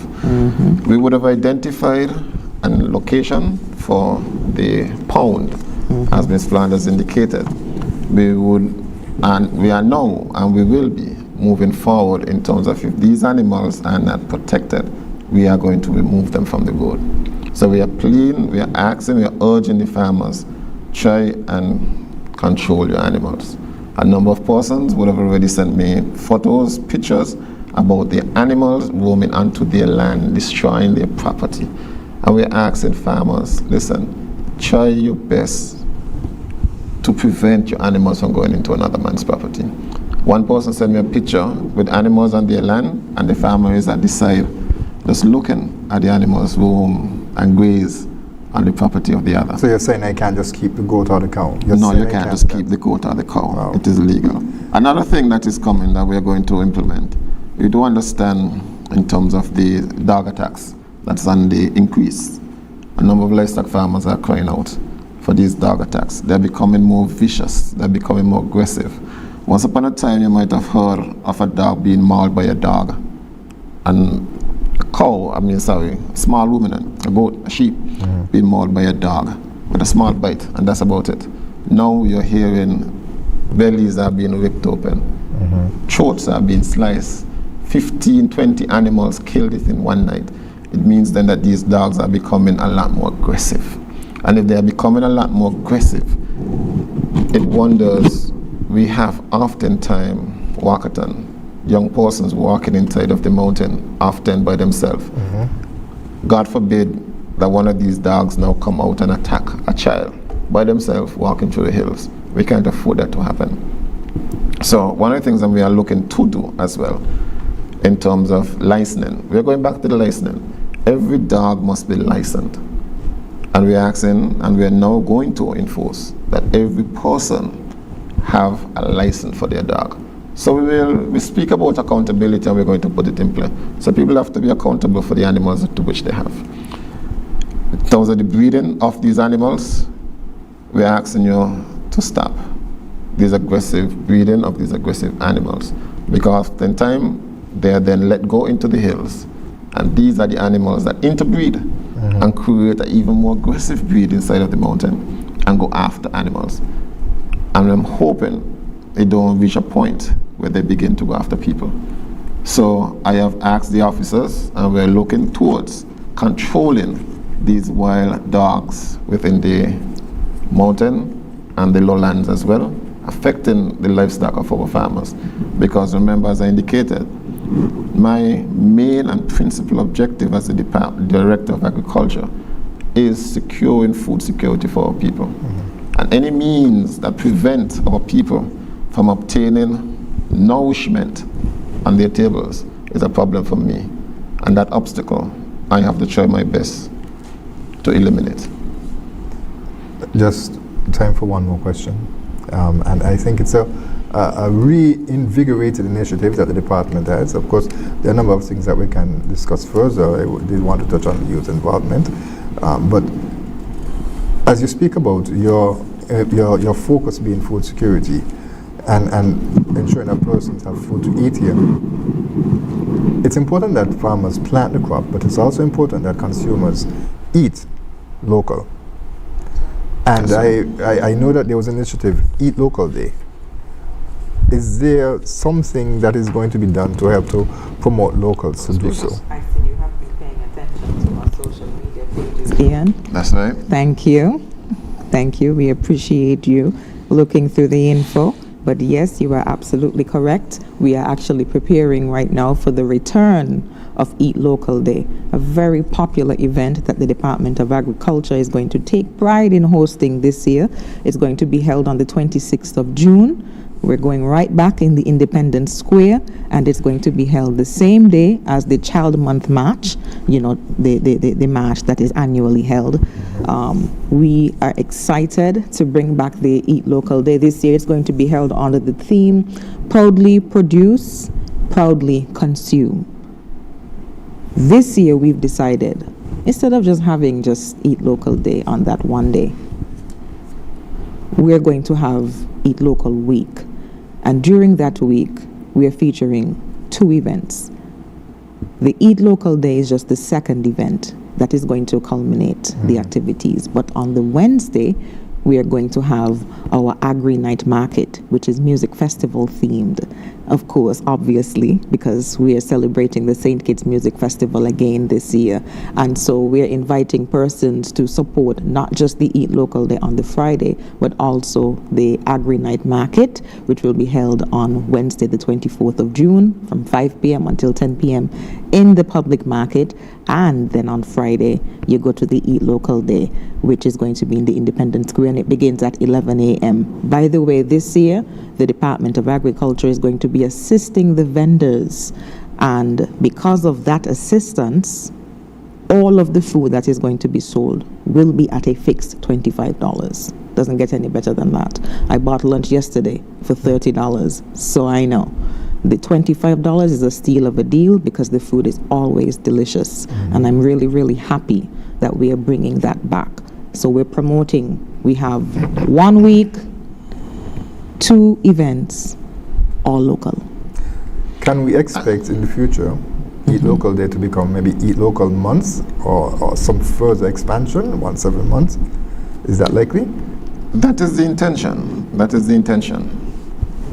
We would have identified a location for the pound, as Ms. Flanders indicated. We would, and we are now, and we will be moving forward in terms of if these animals are not protected, we are going to remove them from the road. So we are pleading, we are asking, we are urging the farmers, try and control your animals. A number of persons would have already sent me photos, pictures about the animals roaming onto their land, destroying their property. And we're asking farmers, listen, try your best to prevent your animals from going into another man's property. One person sent me a picture with animals on their land, and the farmer is at the side, just looking at the animals roam and graze on the property of the other. So you're saying I can't just keep the goat or the cow? No, you can't just keep the goat or the cow. Wow. It is illegal. Another thing that is coming that we are going to implement, we do understand in terms of the dog attacks that's on the increase. A number of livestock farmers are crying out for these dog attacks. They're becoming more vicious. They're becoming more aggressive. Once upon a time, you might have heard of a dog being mauled by a dog. And a small ruminant, a goat, a sheep, being mauled by a dog with a small bite, and that's about it. Now you're hearing bellies are being ripped open, throats are being sliced, 15, 20 animals killed within one night. It means then that these dogs are becoming a lot more aggressive. And if they are becoming a lot more aggressive, it wonders, we have oftentimes walkathon, young persons walking inside of the mountain, often by themselves. God forbid that one of these dogs now come out and attack a child by themselves walking through the hills. We can't afford that to happen. So one of the things that we are looking to do as well, in terms of licensing, we are going back to the licensing. Every dog must be licensed. And we are asking, and we are now going to enforce that every person have a license for their dog. So we speak about accountability, and we're going to put it in play. So people have to be accountable for the animals to which they have. In terms of the breeding of these animals, we're asking you to stop this aggressive breeding of these aggressive animals, because oftentimes they are then let go into the hills, and these are the animals that interbreed and create an even more aggressive breed inside of the mountain and go after animals. And I'm hoping they don't reach a point where they begin to go after people. So I have asked the officers, and we're looking towards controlling these wild dogs within the mountain and the lowlands as well, affecting the livestock of our farmers. Because remember, as I indicated, my main and principal objective as the Director of Agriculture is securing food security for our people. And any means that prevent our people from obtaining nourishment on their tables is a problem for me. And that obstacle, I have to try my best to eliminate. Just time for one more question. And I think it's a reinvigorated initiative that the department has. Of course, there are a number of things that we can discuss further. I did want to touch on the youth involvement. But as you speak about your focus being food security and ensuring that persons have food to eat here, it's important that farmers plant the crop, but it's also important that consumers eat local. And I know that there was an initiative, Eat Local Day. Is there something that is going to be done to help to promote locals to do so? I see you have been paying attention to our social media pages, Ian. That's right. Thank you. Thank you. We appreciate you looking through the info. But yes, you are absolutely correct. We are actually preparing right now for the return of Eat Local Day, a very popular event that the Department of Agriculture is going to take pride in hosting this year. It's going to be held on the 26th of June. We're going right back in the Independence Square, and it's going to be held the same day as the Child Month March, you know, the march that is annually held. We are excited to bring back the Eat Local Day. This year it's going to be held under the theme, Proudly Produce, Proudly Consume. This year we've decided, instead of just having just Eat Local Day on that one day, we're going to have Eat Local Week. And during that week, we are featuring 2 events. The Eat Local Day is just the second event that is going to culminate the activities. But on the Wednesday, we are going to have our Agri Night Market, which is music festival themed. Of course, obviously, because we are celebrating the St. Kitts Music Festival again this year. And so we're inviting persons to support not just the Eat Local Day on the Friday, but also the Agri Night Market, which will be held on Wednesday, the 24th of June from 5 p.m. until 10 p.m. in the public market. And then on Friday, you go to the Eat Local Day, which is going to be in the Independence Square, and it begins at 11 a.m. By the way, this year, the Department of Agriculture is going to be assisting the vendors. And because of that assistance, all of the food that is going to be sold will be at a fixed $25. Doesn't get any better than that. I bought lunch yesterday for $30, so I know. The $25 is a steal of a deal because the food is always delicious. And I'm really, really happy that we are bringing that back. So we're promoting, we have 1 week, 2 events, all local. Can we expect in the future Eat Local Day to become maybe Eat Local Months or some further expansion once every month? Is that likely? That is the intention. That is the intention.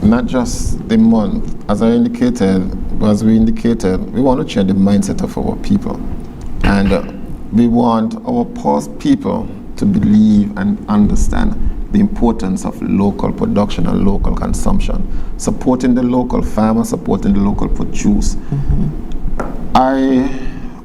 Not just the month. As we indicated, we want to change the mindset of our people. And we want our people to believe and understand the importance of local production and local consumption, supporting the local farmer, supporting the local produce. I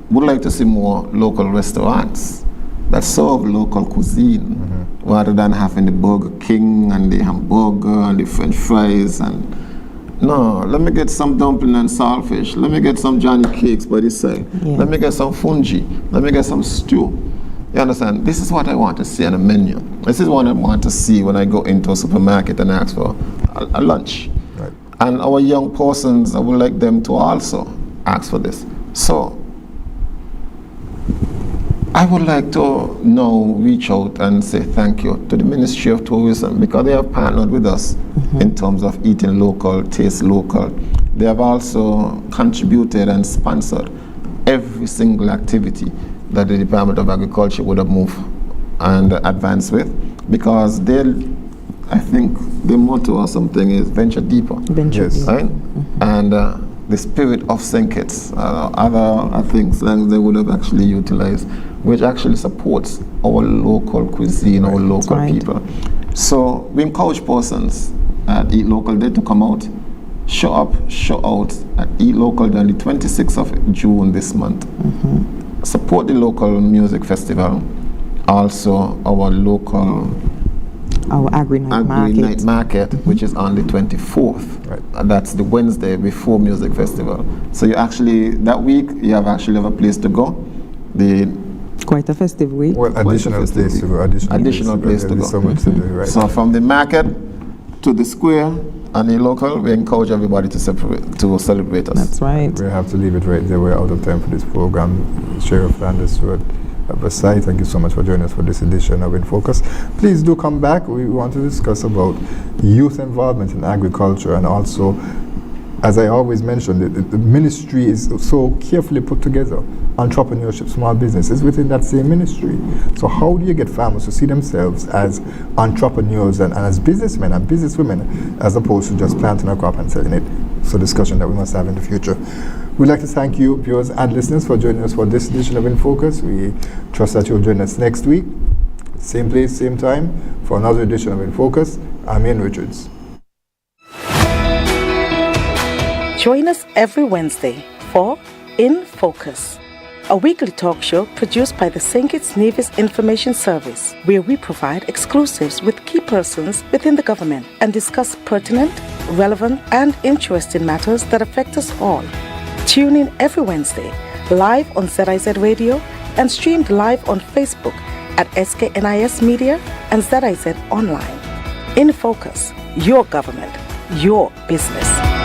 would like to see more local restaurants that serve local cuisine rather than having the Burger King and the hamburger and the French fries. And no, let me get some dumpling and saltfish. Let me get some Johnny cakes by the side. Yes. Let me get some fungi. Let me get some stew. You understand? This is what I want to see on a menu. This is what I want to see when I go into a supermarket and ask for a lunch. Right. And our young persons, I would like them to also ask for this. So I would like to now reach out and say thank you to the Ministry of Tourism, because they have partnered with us in terms of eating local, taste local. They have also contributed and sponsored every single activity that the Department of Agriculture would have moved and advanced with, because I think the motto or something is venture deeper. Venture deeper. Right? And the spirit of St. Kitts, other things that they would have actually utilized, which actually supports our local cuisine, our local people. So we encourage persons at Eat Local Day to come out, show up, show out at Eat Local Day on the 26th of June this month. Support the local music festival, also our local Agri-Night Market, which is on the 24th. Right. That's the Wednesday before music festival. So you actually, that week, you have a place to go. Quite a festive week. Well, additional place to go. Additional place to go. So much to do, right? So from the market to the square and the local, we encourage everybody to celebrate us. That's right. We have to leave it right there. We're out of time for this program. Chaira, Flanders, Stuart, Versailles, thank you so much for joining us for this edition of InFocus. Please do come back. We want to discuss about youth involvement in agriculture, and also, as I always mention, the ministry is so carefully put together. Entrepreneurship, small businesses within that same ministry. So how do you get farmers to see themselves as entrepreneurs and as businessmen and businesswomen, as opposed to just planting a crop and selling it? So discussion that we must have in the future. We'd like to thank you, viewers and listeners, for joining us for this edition of InFocus. We trust that you'll join us next week, same place, same time, for another edition of InFocus. I'm Ian Richards. Join us every Wednesday for InFocus, a weekly talk show produced by the St. Kitts Nevis Information Service, where we provide exclusives with key persons within the government and discuss pertinent, relevant, and interesting matters that affect us all. Tune in every Wednesday, live on ZIZ Radio and streamed live on Facebook at SKNIS Media and ZIZ Online. InFocus, your government, your business.